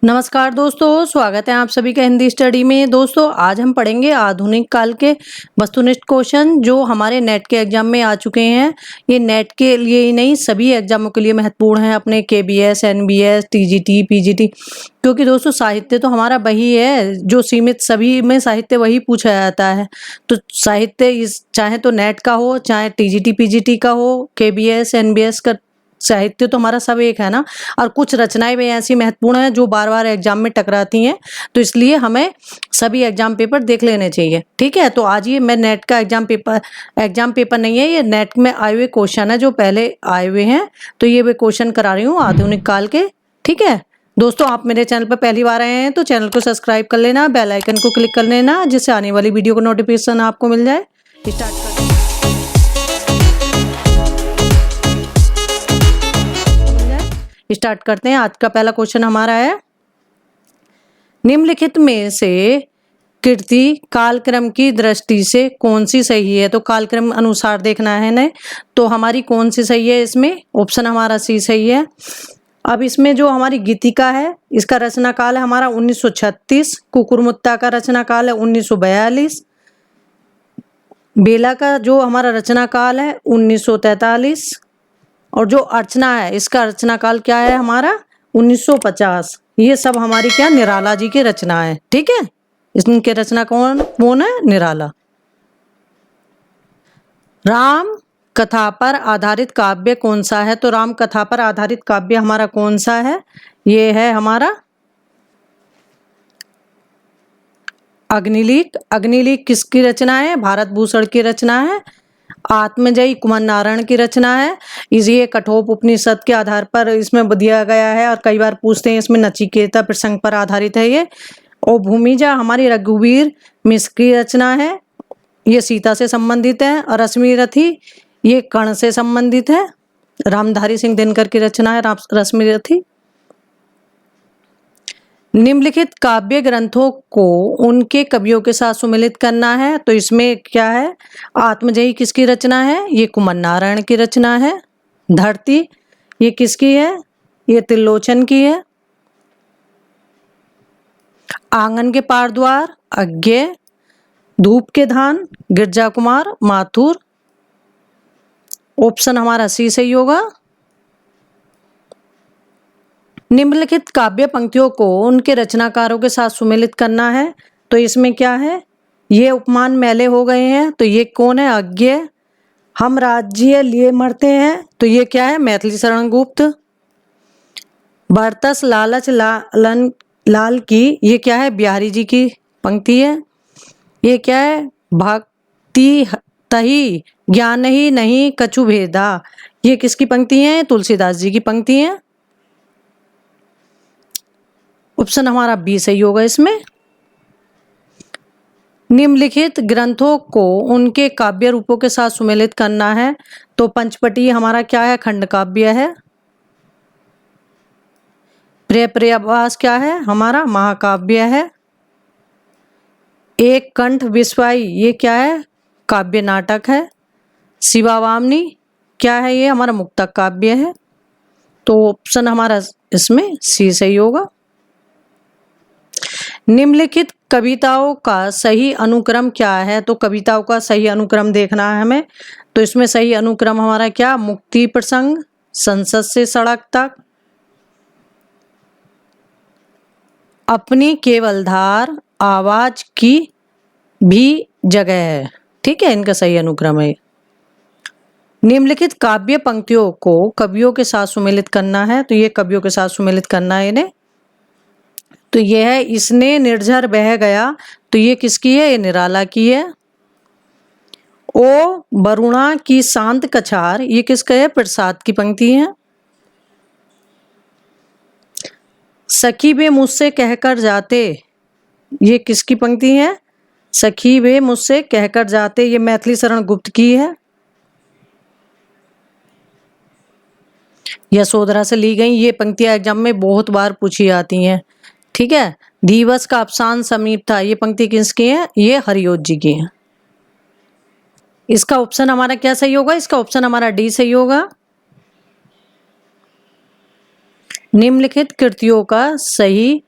नमस्कार दोस्तों, स्वागत है आप सभी का हिंदी स्टडी में। दोस्तों आज हम पढ़ेंगे आधुनिक काल के वस्तुनिष्ठ क्वेश्चन जो हमारे नेट के एग्जाम में आ चुके हैं। ये नेट के लिए ही नहीं, सभी एग्जामों के लिए महत्वपूर्ण है, अपने केबीएस, एनबीएस, टीजीटी, पीजीटी। क्योंकि दोस्तों साहित्य तो हमारा वही है जो सीमित, सभी में साहित्य वही पूछा जाता है। तो साहित्य इस चाहे तो नेट का हो, चाहे टीजीटी पीजीटी का हो, केबीएस एनबीएस का, साहित्य तो हमारा सब एक है ना। और कुछ रचनाएं भी ऐसी महत्वपूर्ण हैं जो बार बार एग्जाम में टकराती हैं, तो इसलिए हमें सभी एग्जाम पेपर देख लेने चाहिए। ठीक है, तो आज ये मैं नेट का एग्जाम पेपर नहीं है, ये नेट में आए हुए क्वेश्चन है जो पहले आए हुए हैं, तो ये वे क्वेश्चन करा रही हूँ आधुनिक काल के। ठीक है दोस्तों, आप मेरे चैनल पर पहली बार आए हैं तो चैनल को सब्सक्राइब कर लेना, बेल आइकन को क्लिक कर लेना, जिससे आने वाली वीडियो का नोटिफिकेशन आपको मिल जाए। स्टार्ट कर स्टार्ट करते हैं। आज का पहला क्वेश्चन हमारा है, निम्नलिखित में से कृति कालक्रम की दृष्टि से कौन सी सही है? तो कालक्रम अनुसार देखना है ना, तो हमारी कौन सी सही है? इसमें ऑप्शन हमारा सी सही है। अब इसमें जो हमारी गीतिका है, इसका रचना काल है हमारा 1936, कुकुरमुत्ता का रचना काल है 1942, बेला का जो हमारा रचना काल है 1943, और जो अर्चना है इसका रचना काल क्या है हमारा 1950। ये सब हमारी क्या निराला जी की रचना है। ठीक है, इनके रचना कौन कौन है? निराला। राम कथा पर आधारित काव्य कौन सा है? तो राम कथा पर आधारित काव्य हमारा कौन सा है? ये है हमारा अग्निलीक। अग्निलीक किसकी रचना है? भारत भूषण की रचना है। आत्मजयी कुमार नारायण की रचना है। ये कठोप उपनिषद के आधार पर इसमें दिया गया है, और कई बार पूछते हैं इसमें नचिकेता प्रसंग पर आधारित है ये। और भूमिजा हमारी रघुवीर मिश्र की रचना है, ये सीता से संबंधित है। और रश्मि रथी ये कर्ण से संबंधित है। रामधारी सिंह दिनकर की रचना है रश्मि रथी। निम्नलिखित काव्य ग्रंथों को उनके कवियों के साथ सुमेलित करना है, तो इसमें क्या है? आत्मजयी किसकी रचना है? ये कुमार नारायण की रचना है। धरती ये किसकी है? ये त्रिलोचन की है। आंगन के पार द्वार अज्ञे। धूप के धान गिरजा कुमार माथुर। ऑप्शन हमारा सी सही होगा। निम्नलिखित काव्य पंक्तियों को उनके रचनाकारों के साथ सुमेलित करना है, तो इसमें क्या है? ये उपमान मैले हो गए हैं, तो ये कौन है? अज्ञे। हम राज्य लिए मरते हैं, तो ये क्या है? मैथिली शरण गुप्त। बरतस लालच लालन लाल की, ये क्या है? बिहारी जी की पंक्ति है। ये क्या है? भक्ति तही ज्ञान ही नहीं कछु भेदा, ये किसकी पंक्ति है? तुलसीदास जी की पंक्ति है। ऑप्शन हमारा बी सही होगा इसमें। निम्नलिखित ग्रंथों को उनके काव्य रूपों के साथ सुमेलित करना है, तो पंचपटी हमारा क्या है? खंड काव्य है। प्रिय प्रियवास क्या है? हमारा महाकाव्य है। एक कंठ विश्वाई ये क्या है? काव्य नाटक है। शिवावामनी क्या है? ये हमारा मुक्तक काव्य है। तो ऑप्शन हमारा इसमें सी सही होगा। निम्नलिखित कविताओं का सही अनुक्रम क्या है? तो कविताओं का सही अनुक्रम देखना है हमें, तो इसमें सही अनुक्रम हमारा क्या? मुक्ति प्रसंग, संसद से सड़क तक, अपनी केवलधार, आवाज की भी जगह है। ठीक है, इनका सही अनुक्रम है। निम्नलिखित काव्य पंक्तियों को कवियों के साथ सुमेलित करना है, तो ये कवियों के साथ सुमेलित करना है इन्हें। तो यह है इसने निर्झर बह गया, तो ये किसकी है? ये निराला की है। ओ वरुणा की शांत कछार ये किसका है? प्रसाद की पंक्ति है। सखी वे मुझसे कहकर जाते ये किसकी पंक्ति है? सखी वे मुझसे कहकर जाते ये मैथिली शरण गुप्त की है। यशोधरा से ली गई ये पंक्तियां एग्जाम में बहुत बार पूछी जाती हैं। ठीक है, दिवस का अवसान समीप था ये पंक्ति किसकी है? ये हरियोध जी की है। इसका ऑप्शन हमारा क्या सही होगा? इसका ऑप्शन हमारा डी सही होगा। निम्नलिखित कृतियों का सही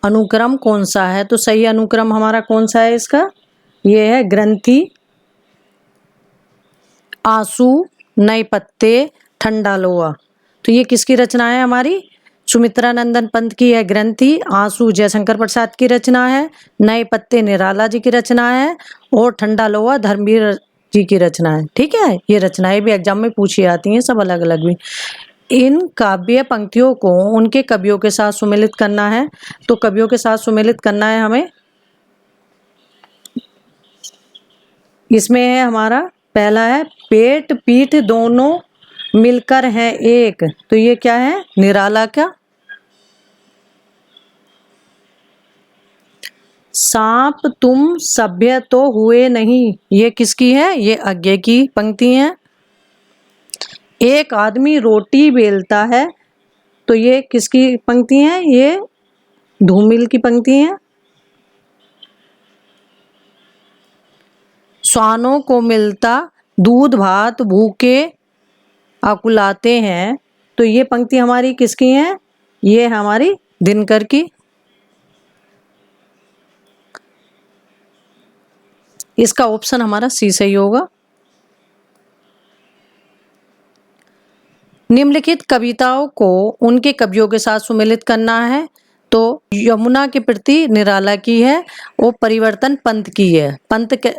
अनुक्रम कौन सा है? तो सही अनुक्रम हमारा कौन सा है इसका? ये है ग्रंथि, आंसू, नए पत्ते, ठंडा लोआ। तो ये किसकी रचना है हमारी? सुमित्रा नंदन पंत की है ग्रंथि, आंसू जयशंकर प्रसाद की रचना है, नए पत्ते निराला जी की रचना है और ठंडा लोआ धर्मवीर जी की रचना है। ठीक है, ये रचनाएं भी एग्जाम में पूछी जाती हैं, सब अलग अलग भी। इन काव्य पंक्तियों को उनके कवियों के साथ सुमेलित करना है। तो कवियों के साथ सुमेलित करना है हमें। इसमें है हमारा पहला है, पेट पीठ दोनों मिलकर हैं एक। तो ये क्या है? निराला का। सांप तुम सभ्य तो हुए नहीं, ये किसकी है? ये अज्ञे की पंक्ति है। एक आदमी रोटी बेलता है, तो ये किसकी पंक्ति है? ये धूमिल की पंक्ति है। श्वानों को मिलता दूध भात भूखे आकुलाते हैं, तो ये पंक्ति हमारी किसकी है? ये हमारी दिनकर की। इसका ऑप्शन हमारा सी सही होगा। निम्नलिखित कविताओं को उनके कवियों के साथ सुमेलित करना है। तो यमुना के प्रति निराला की है और परिवर्तन पंत की है। पंत के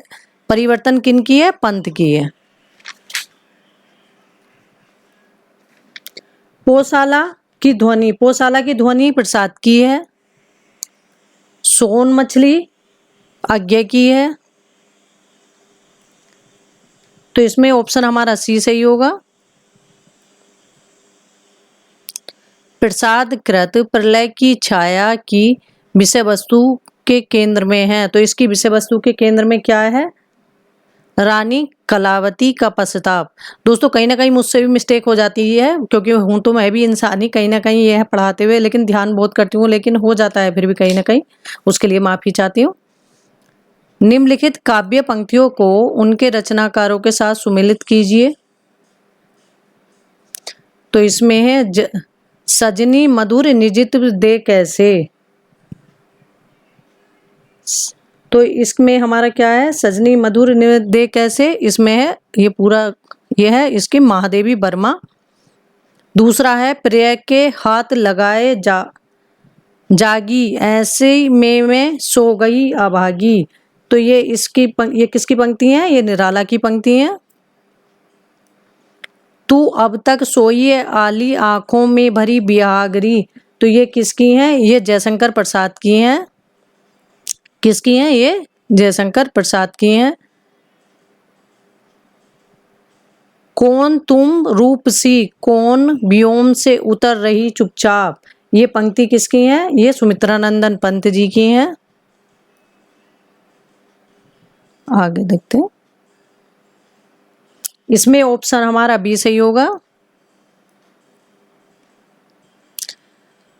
परिवर्तन किन की है? पंत की है। पोशाला की ध्वनि, पोशाला की ध्वनि प्रसाद की है। सोन मछली अज्ञे की है। तो इसमें ऑप्शन हमारा सी सही होगा। प्रसाद कृत प्रलय की छाया की विषय वस्तु के केंद्र में है। तो इसकी विषय वस्तु के केंद्र में क्या है? रानी कलावती का पश्चाताप। दोस्तों कहीं ना कहीं मुझसे भी मिस्टेक हो जाती है, क्योंकि हूं तो मैं भी इंसान ही कहीं ना कहीं यह पढ़ाते हुए, लेकिन ध्यान बहुत करती हूँ, लेकिन हो जाता है फिर भी कहीं ना कहीं, उसके लिए माफी चाहती हूँ। निम्नलिखित काव्य पंक्तियों को उनके रचनाकारों के साथ सुमेलित कीजिए। तो इसमें है सजनी मधुर निजित्व दे कैसे। तो इसमें हमारा क्या है? सजनी मधुर दे कैसे, इसमें है ये पूरा, ये है इसकी महादेवी वर्मा। दूसरा है प्रिय के हाथ लगाए जागी ऐसे में मैं सो गई अभागी। तो ये ये किसकी पंक्ति है? ये निराला की पंक्ति है। तू अब तक सोई आली आंखों में भरी बिहागरी। तो ये किसकी है? ये जयशंकर प्रसाद की हैं। किसकी हैं? ये जयशंकर प्रसाद की हैं। कौन तुम रूपसी कौन व्योम से उतर रही चुपचाप। ये पंक्ति किसकी है? ये सुमित्रा नंदन पंत जी की हैं। आगे देखते हैं। इसमें ऑप्शन हमारा बी सही होगा।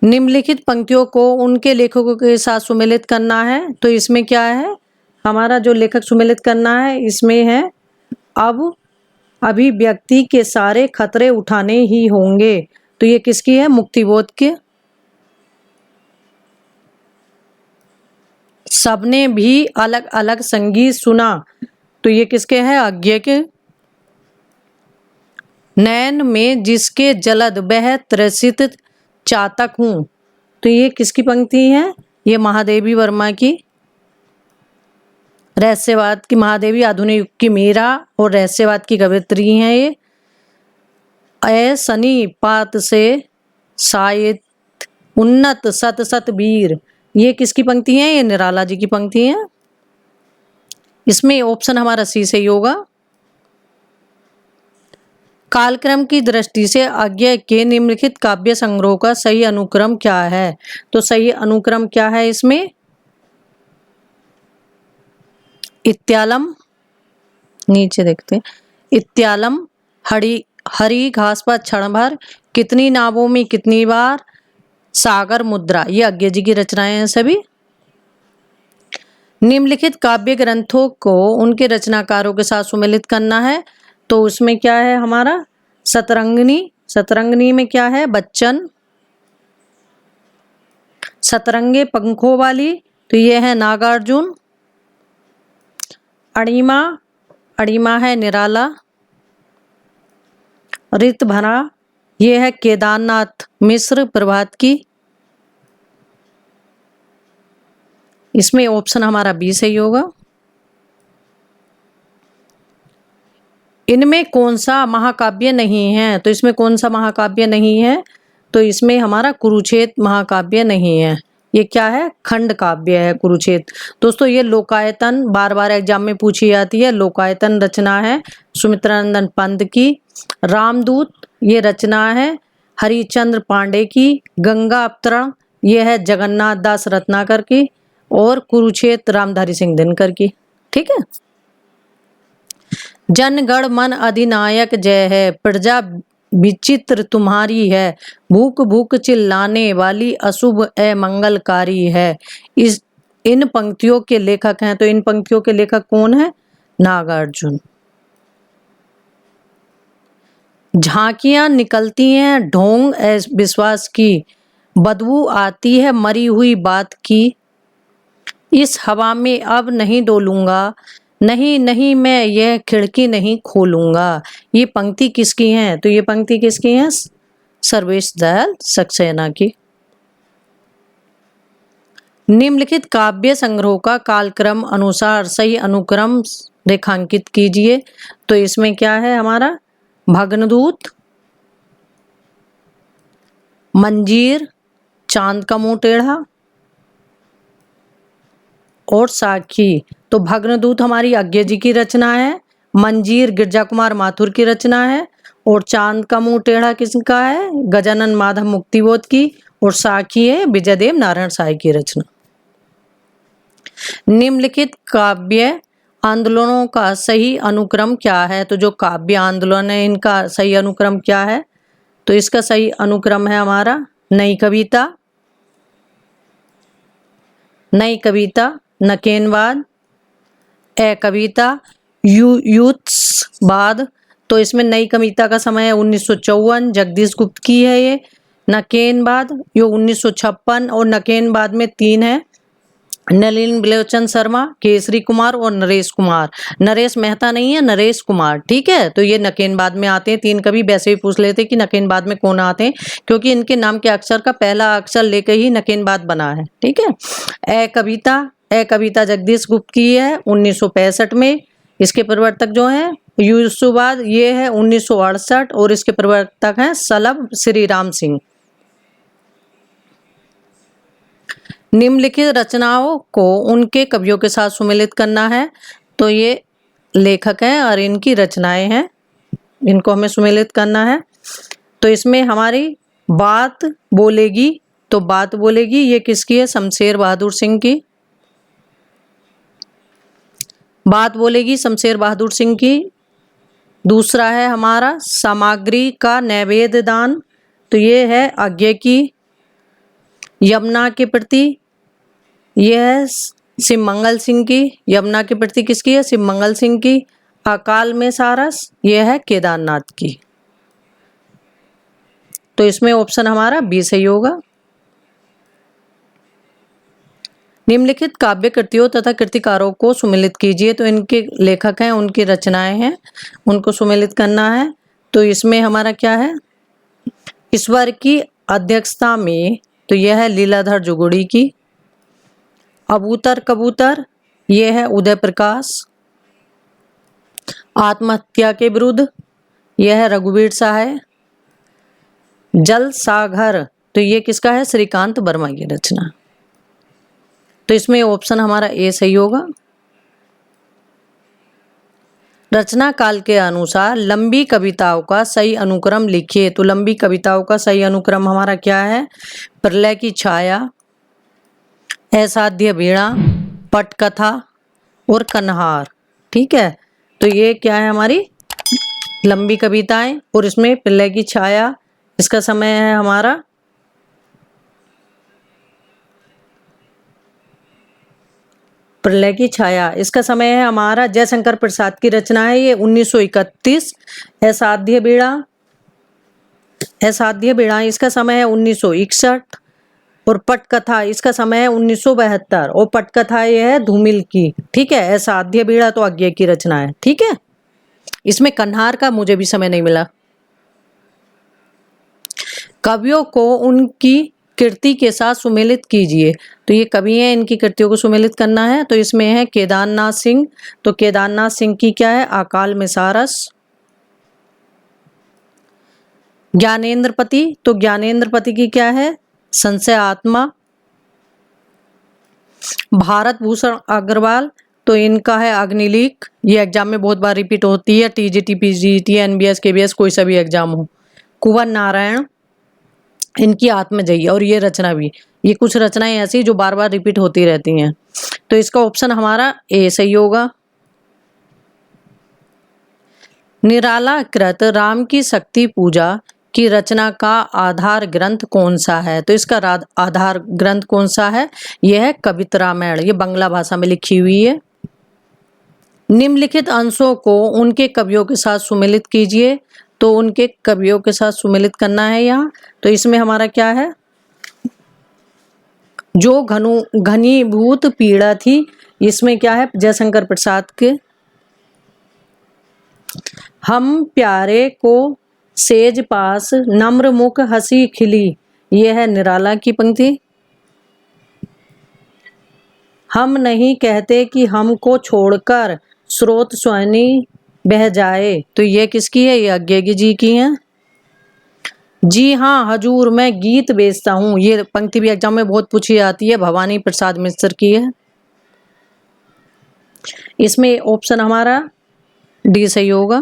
निम्नलिखित पंक्तियों को उनके लेखकों के साथ सुमेलित करना है। तो इसमें क्या है? हमारा जो लेखक सुमेलित करना है इसमें है, अब अभी व्यक्ति के सारे खतरे उठाने ही होंगे। तो ये किसकी है? मुक्तिबोध के। सबने भी अलग अलग संगीत सुना। तो ये किसके हैं? अज्ञे के। नैन में जिसके जलद बह त्रसित चातक हूं। तो ये किसकी पंक्ति है? ये महादेवी वर्मा की। रहस्यवाद की महादेवी आधुनिक युग की मीरा और रहस्यवाद की कवित्री हैं ये। ए सनी पात से सायित उन्नत सत सत वीर। ये किसकी पंक्ति है? ये निराला जी की पंक्ति है। इसमें ऑप्शन हमारा सी सही होगा। कालक्रम की दृष्टि से अज्ञे के निम्नलिखित काव्य संग्रह का सही अनुक्रम क्या है? तो सही अनुक्रम क्या है इसमें? इत्यालम, नीचे देखते हैं, इत्यालम, हरी घास पर क्षण भर, कितनी नावों में कितनी बार, सागर मुद्रा। ये अज्ञे जी की रचनाएं हैं सभी। निम्नलिखित काव्य ग्रंथों को उनके रचनाकारों के साथ सुमेलित करना है। तो उसमें क्या है हमारा? सतरंगिनी। सतरंगिनी में क्या है? बच्चन। सतरंगे पंखों वाली, तो ये है नागार्जुन। अणिमा, अणिमा है निराला। रित भरा, ये है केदारनाथ मिश्र प्रभात की। इसमें ऑप्शन हमारा बी सही होगा। इनमें कौन सा महाकाव्य नहीं है, तो इसमें कौन सा महाकाव्य नहीं है, तो इसमें हमारा कुरुक्षेत्र महाकाव्य नहीं है। ये क्या है, खंड काव्य है कुरुक्षेत्र। दोस्तों ये लोकायतन बार बार एग्जाम में पूछी जाती है। लोकायतन रचना है सुमित्रानंदन पंत की। रामदूत ये रचना है हरिश्चंद्र पांडे की। गंगा अवतरण ये है जगन्नाथ दास रत्नाकर की। और कुरुक्षेत्र रामधारी सिंह दिनकर की। ठीक है। जन गण मन अधिनायक जय है, प्रजा विचित्र तुम्हारी है, भूख भूख चिल्लाने वाली अशुभ अमंगलकारी है। इन पंक्तियों के लेखक हैं, तो इन पंक्तियों के लेखक कौन है, नागार्जुन। झांकियां निकलती हैं ढोंग विश्वास की, बदबू आती है मरी हुई बात की। इस हवा में अब नहीं डोलूंगा, नहीं नहीं मैं यह खिड़की नहीं खोलूंगा। ये पंक्ति किसकी है, तो ये पंक्ति किसकी है, सर्वेश दयाल सक्सेना की। निम्नलिखित काव्य संग्रह का कालक्रम अनुसार सही अनुक्रम रेखांकित कीजिए। तो इसमें क्या है हमारा, भग्नदूत, मंजीर, चांद का मुंह टेढ़ा और साखी। तो भग्नदूत हमारी अज्ञे जी की रचना है, मंजीर गिरजा कुमार माथुर की रचना है, और चांद का मुंह टेढ़ा किसका है, गजानन माधव मुक्तिबोध की, और साखी है विजयदेव नारायण साय की रचना। निम्नलिखित काव्य आंदोलनों का सही अनुक्रम क्या है, तो जो काव्य आंदोलन है इनका सही अनुक्रम क्या है, तो इसका सही अनुक्रम है हमारा नई कविता, नई कविता, नकेनवाद, ए कविता, युत्सवाद। तो इसमें नई कविता का समय है 1954, जगदीश गुप्त की है ये। नकेनवाद ये 1956, और नकेनवाद में 3 है, नलिन बिलोचन शर्मा, केसरी कुमार और नरेश कुमार। नरेश मेहता नहीं है, नरेश कुमार। ठीक है। तो ये नकेनवाद में आते हैं 3 कवि। वैसे ही पूछ लेते कि नकेनवाद में कौन आते हैं, क्योंकि इनके नाम के अक्षर का पहला अक्षर लेकर ही नकेनवाद बना है। ठीक है। ए कविता जगदीश गुप्त की है 1965 में। इसके प्रवर्तक जो है युत्सवाद ये है 1968, और इसके प्रवर्तक हैं सलभ श्री राम सिंह। निम्नलिखित रचनाओं को उनके कवियों के साथ सुमेलित करना है। तो ये लेखक हैं और इनकी रचनाएं हैं, इनको हमें सुमेलित करना है। तो इसमें हमारी बात बोलेगी, तो बात बोलेगी ये किसकी है, शमशेर बहादुर सिंह की। बात बोलेगी शमशेर बहादुर सिंह की। दूसरा है हमारा सामग्री का नैवेद्य दान, तो ये है आज्ञे की। यमुना के प्रति यह है शिवमंगल सिंह की। यमुना के प्रति किसकी है, शिवमंगल सिंह की। अकाल में सारस यह है केदारनाथ की। तो इसमें ऑप्शन हमारा बी सही होगा। निम्नलिखित काव्य कृतियों तथा कृतिकारों को सुमेलित कीजिए। तो इनके लेखक हैं, उनकी रचनाएं हैं, उनको सुमेलित करना है। तो इसमें हमारा क्या है, ईश्वर की अध्यक्षता में, तो यह है लीलाधर जुगुड़ी की। अबूतर कबूतर यह है उदय प्रकाश। आत्महत्या के विरुद्ध यह है रघुवीर सहाय। जल सागर तो ये किसका है, श्रीकांत वर्मा की रचना। तो इसमें ऑप्शन हमारा ए सही होगा। रचना काल के अनुसार लंबी कविताओं का सही अनुक्रम लिखिए। तो लंबी कविताओं का सही अनुक्रम हमारा क्या है, प्रलय की छाया, असाध्य वीणा, पटकथा और कन्हार। ठीक है। तो ये क्या है हमारी लंबी कविताएं। और इसमें प्रलय की छाया, इसका समय है हमारा प्रलय की छाया, इसका समय है हमारा जयशंकर प्रसाद की रचना है, ये 1931। असाध्य वीणा इसका समय है 1961। और पटकथा इसका समय है 1972 और पटकथा ये है धूमिल की। ठीक है, ऐसा आद्य बीड़ा तो आज्ञे की रचना है। ठीक है, इसमें कन्हार का मुझे भी समय नहीं मिला। कवियों को उनकी कृति के साथ सुमेलित कीजिए। तो ये कवि हैं, इनकी कृतियों को सुमेलित करना है। तो इसमें है केदारनाथ सिंह। तो केदारनाथ सिंह की क्या है? अकाल में सारस। ज्ञानेंद्रपति, तो ज्ञानेंद्रपति की क्या है? संशय आत्मा। भारत भूषण अग्रवाल, तो इनका है अग्निलीक। ये एग्जाम में बहुत बार रिपीट होती है, टीजीटी, पीजीटी, एनबीएस, केबीएस, कोई सा भी एग्जाम हो। कुंवर नारायण, इनकी आत्मजयी, और ये रचना भी, ये कुछ रचनाएं ऐसी जो बार बार रिपीट होती रहती हैं। तो इसका ऑप्शन हमारा ए सही होगा। निराला कृत राम की शक्ति पूजा की रचना का आधार ग्रंथ कौन सा है? तो इसका आधार ग्रंथ कौन सा है? यह है कवित रामायण। ये बांग्ला भाषा में लिखी हुई है। निम्नलिखित अंशों को उनके कवियों के साथ सुमेलित कीजिए। तो उनके कवियों के साथ सुमेलित करना है यहाँ। तो इसमें हमारा क्या है? जो घनीभूत पीड़ा थी, इसमें क्या है? जयशंकर प्रसाद के। हम प्यारे को सेज पास नम्र मुख हंसी खिली, ये है निराला की पंक्ति। हम नहीं कहते कि हमको छोड़कर स्रोत स्वनी बह जाए, तो ये किसकी है? ये अज्ञेय जी की है। जी हाँ हजूर, मैं गीत बेचता हूँ, ये पंक्ति भी एग्जाम में बहुत पूछी जाती है, भवानी प्रसाद मिश्र की है। इसमें ऑप्शन हमारा डी सही होगा।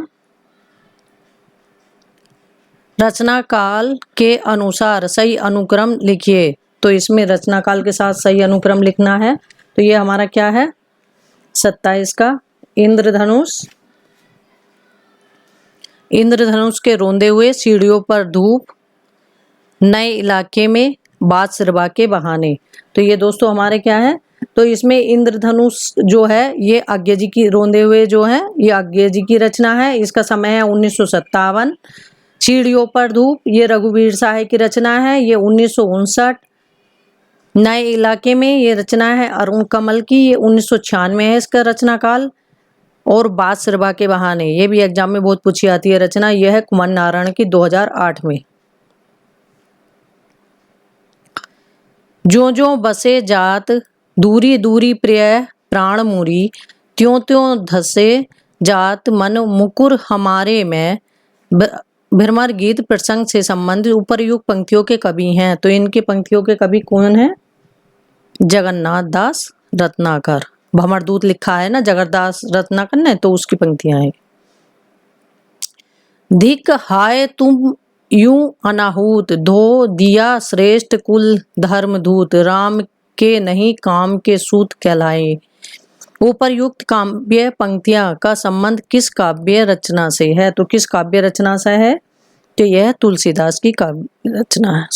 रचना काल के अनुसार सही अनुक्रम लिखिए। तो इसमें रचना काल के साथ सही अनुक्रम लिखना है। तो ये हमारा क्या है? 27 का इंद्रधनुष। इंद्रधनुष के रोंदे हुए, सीढ़ियों पर धूप, नए इलाके में, बात सिरवा के बहाने। तो ये दोस्तों हमारे क्या है? तो इसमें इंद्रधनुष जो है ये आज्ञे जी की, रोंदे हुए जो है ये आज्ञे जी की रचना है। इसका समय है 1957। सीढ़ियों पर धूप ये रघुवीर साहे की रचना है, ये 1959। नए इलाके में ये रचना है अरुण कमल की, ये 1996 है इसका रचना काल। और बात सिरवा के बहाने ये भी एग्जाम में बहुत पूछी आती है रचना, यह है कुंवर नारायण की 2008 में। ज्यों ज्यों बसे जात दूरी दूरी प्रिय प्राण मुरी, त्यों त्यों धसे जात मन मुकुर हमारे में, भ्रमर गीत प्रसंग से संबंधित उपर्युक्त पंक्तियों के कवि हैं। तो इनके पंक्तियों के कवि कौन है? जगन्नाथ दास रत्नाकर। भमरदूत लिखा है ना जगन्नाथ रत्नाकर ने, तो उसकी पंक्तियां हैं। धिक हाय तुम यूं अनाहूत, धो दिया श्रेष्ठ कुल धर्मदूत, राम के नहीं काम के सूत कहलाए। उपर्युक्त काव्य पंक्तियां का संबंध किस काव्य रचना से है? तो किस काव्य रचना से है? तो यह तुलसीदास की काव्य रचना है।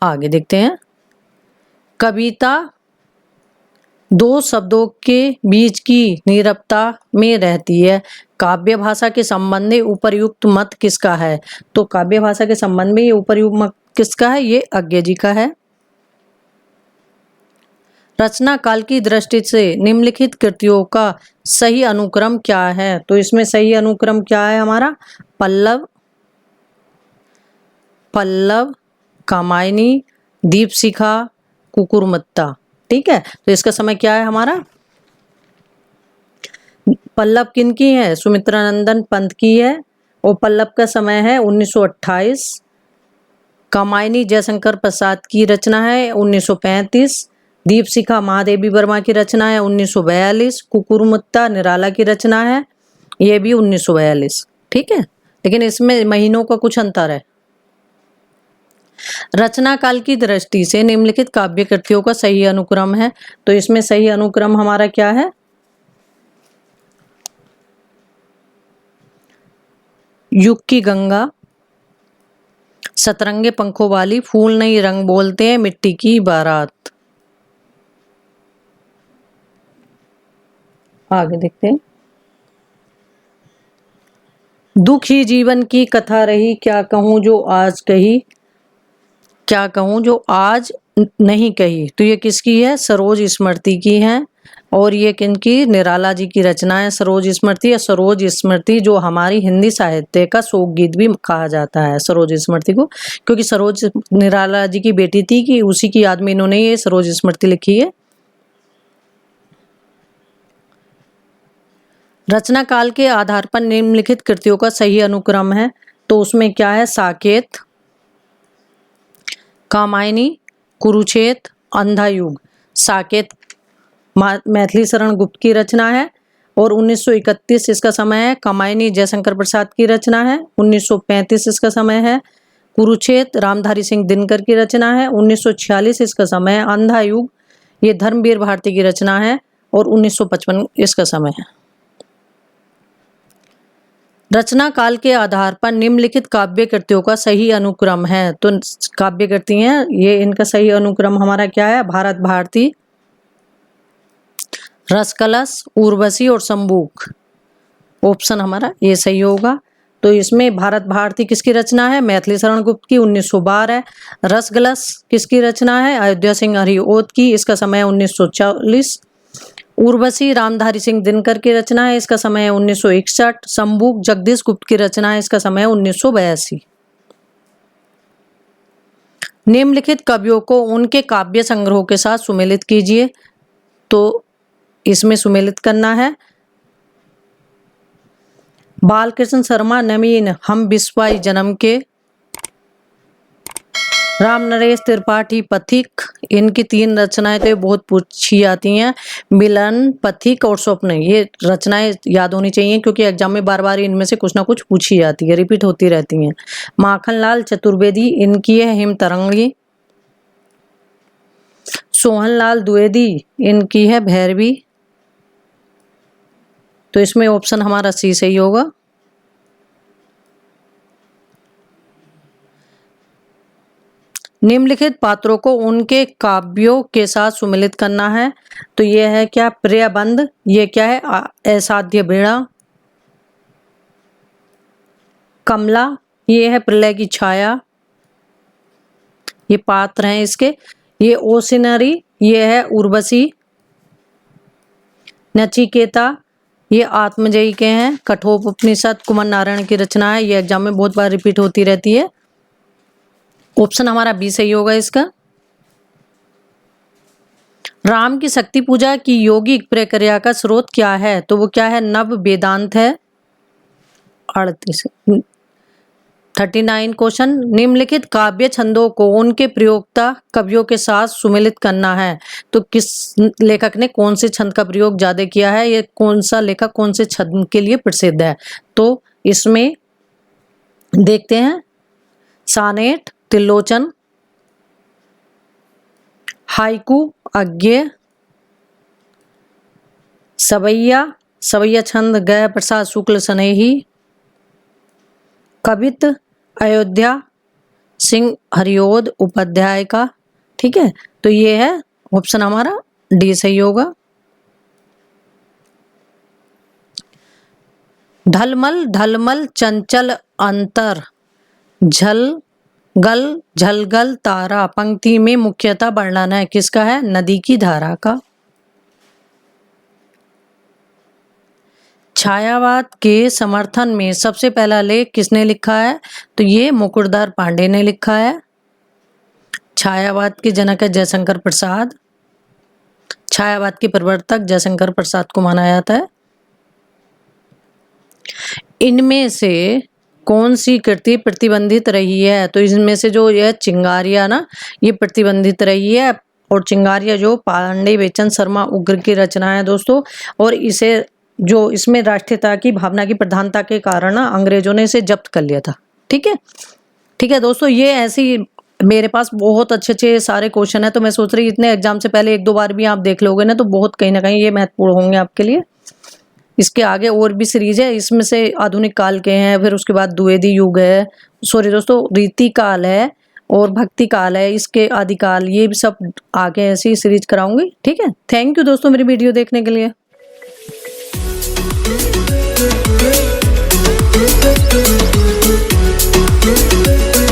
आगे देखते हैं। कविता दो शब्दों के बीच की नीरवता में रहती है। काव्य भाषा के संबंध में उपर्युक्त मत किसका है? तो काव्य भाषा के संबंध में ये उपर्युक्त मत किसका है? ये अज्ञेय जी का है। रचना काल की दृष्टि से निम्नलिखित कृतियों का सही अनुक्रम क्या है? तो इसमें सही अनुक्रम क्या है हमारा? पल्लव, पल्लव, कामायनी, दीपशिखा, कुकुरमुत्ता। ठीक है, तो इसका समय क्या है हमारा? पल्लव किनकी है? सुमित्रानंदन पंत की है, और पल्लव का समय है 1928। कामायनी जयशंकर प्रसाद की रचना है 1935। दीपशिखा महादेवी वर्मा की रचना है 1942। कुकुरमुत्ता निराला की रचना है, ये भी 1942। ठीक है, लेकिन इसमें महीनों का कुछ अंतर है। रचना काल की दृष्टि से निम्नलिखित काव्य कृतियों का सही अनुक्रम है। तो इसमें सही अनुक्रम हमारा क्या है? युग की गंगा, सतरंगे पंखों वाली, फूल नहीं रंग बोलते हैं, मिट्टी की बारात। आगे देखते हैं। दुख ही जीवन की कथा रही, क्या कहूं जो आज कही, क्या कहूँ जो आज नहीं कही, तो ये किसकी है? सरोज स्मृति की है। और ये किनकी? निराला जी की रचना है सरोज स्मृति। या सरोज स्मृति जो हमारी हिंदी साहित्य का शोक गीत भी कहा जाता है सरोज स्मृति को, क्योंकि सरोज निराला जी की बेटी थी कि उसी की याद में इन्होंने ये सरोज स्मृति लिखी है। रचना काल के आधार पर निम्नलिखित कृतियों का सही अनुक्रम है, तो उसमें क्या है? साकेत, कामायनी, कुरुक्षेत्र, अंधा युग। साकेत मैथिली शरण गुप्त की रचना है और 1931 इसका समय है। कामायनी जयशंकर प्रसाद की रचना है, 1935 इसका समय है। कुरुक्षेत्र रामधारी सिंह दिनकर की रचना है, 1946 इसका समय है। अंधा युग ये धर्मवीर भारती की रचना है और 1955 इसका समय है। रचना काल के आधार पर निम्नलिखित काव्य कृतियों का सही अनुक्रम है, तो काव्य कृति हैं ये, इनका सही अनुक्रम हमारा क्या है? भारत भारती, रसकलश, उर्वशी और संबूक। ऑप्शन हमारा ये सही होगा। तो इसमें भारत भारती किसकी रचना है? मैथिली शरण गुप्त की, 1912 है। रसकलश किसकी रचना है? अयोध्या सिंह हरिओत की, इसका समय है 1940। उर्वशी रामधारी सिंह दिनकर की रचना है, इसका समय है 1961। संबूक जगदीश गुप्त की रचना है, इसका समय है 1982। निम्नलिखित कवियों को उनके काव्य संग्रहों के साथ सुमेलित कीजिए, तो इसमें सुमेलित करना है। बालकृष्ण शर्मा नवीन हम बिस्वाई जन्म के, राम नरेश त्रिपाठी पथिक, इनकी 3 रचनाएं तो बहुत पूछी जाती हैं। मिलन, पथिक और स्वप्न, ये रचनाएं याद होनी चाहिए क्योंकि एग्जाम में बार बार इनमें से कुछ ना कुछ पूछी जाती है, रिपीट होती रहती हैं। माखनलाल चतुर्वेदी इनकी है हिम तरंगी। सोहनलाल द्विवेदी इनकी है भैरवी। तो इसमें ऑप्शन हमारा सी सही होगा। निम्नलिखित पात्रों को उनके काव्यों के साथ सुमेलित करना है, तो ये है क्या? प्रियबंध, ये क्या है? असाध्य बीड़ा। कमला ये है प्रलय की छाया, ये पात्र हैं इसके। ये ओसिनरी ये है उर्वशी। नचिकेता ये आत्मजयी के हैं। कठोपनिषद कुमार नारायण की रचना है, ये एग्जाम में बहुत बार रिपीट होती रहती है। ऑप्शन हमारा बी सही होगा इसका। राम की शक्ति पूजा की यौगिक प्रक्रिया का स्रोत क्या है? तो वो क्या है? नव वेदांत है। 39 क्वेश्चन। निम्नलिखित काव्य छंदों को उनके प्रयोक्ता कवियों के साथ सुमेलित करना है, तो किस लेखक ने कौन से छंद का प्रयोग ज्यादा किया है? ये कौन सा लेखक कौन से छंद के लिए प्रसिद्ध है? तो इसमें देखते हैं। सानेट, त्रिलोचन, हाइकू, अज्ञेय, सवैया, सवैया छंद गया प्रसाद शुक्ल स्नेही, कवित अयोध्या सिंह हरिओद उपाध्याय का। ठीक है, तो ये है ऑप्शन हमारा डी सही होगा। ढलमल ढलमल चंचल अंतर, झल गल झलगल तारा पंक्ति में मुख्यतः वर्णन है किसका है? नदी की धारा का। छायावाद के समर्थन में सबसे पहला लेख किसने लिखा है? तो ये मुकुटधर पांडे ने लिखा है। छायावाद के जनक है जयशंकर प्रसाद। छायावाद के प्रवर्तक जयशंकर प्रसाद को माना जाता है। इनमें से कौन सी कृति प्रतिबंधित रही है? तो इनमें से जो यह चिंगारियां ना, ये प्रतिबंधित रही है। और चिंगारियां जो पांडे बेचन शर्मा उग्र की रचना है दोस्तों, और इसे जो इसमें राष्ट्रीयता की भावना की प्रधानता के कारण ना अंग्रेजों ने इसे जब्त कर लिया था। ठीक है, ठीक है दोस्तों, ये ऐसी मेरे पास बहुत अच्छे अच्छे सारे क्वेश्चन है, तो मैं सोच रही इतने एग्जाम से पहले 1-2 बार भी आप देख लोगे ना, तो बहुत कहीं ना कहीं ये महत्वपूर्ण होंगे आपके लिए। इसके आगे और भी सीरीज है, इसमें से आधुनिक काल के हैं, फिर उसके बाद द्विवेदी युग है, सॉरी दोस्तों रीति काल है और भक्ति काल है, इसके आदिकाल, ये भी सब आगे ऐसी सीरीज कराऊंगी। ठीक है, थैंक यू दोस्तों मेरी वीडियो देखने के लिए। Thank you.